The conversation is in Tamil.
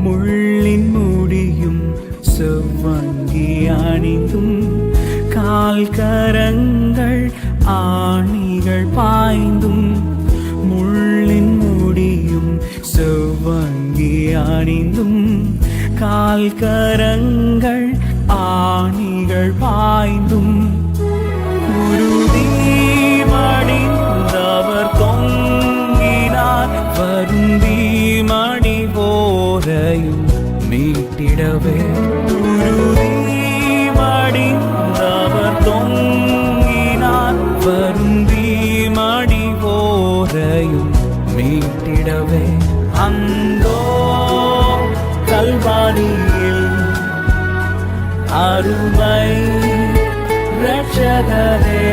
முள்ளின் முடியும் செவ்வங்கி அணிந்தும் கால் கரங்கள் ஆணிகள் பாய்ந்தும் முள்ளின் முடியும் செவ்வங்கி அணிந்தும் கால் கரங்கள் ஆணிகள் பாய்ந்தும் குருதி மடிந்தவர் தொங்கினார் வருந்தி மணி போரையும் மீட்டிடவே குருதி மடிந்தவர் தொங்கினார் வருந்தி மணி போரையும் மீட்டிடவே அந்தோ கல்வாரியில் அருமை இரட்சகரே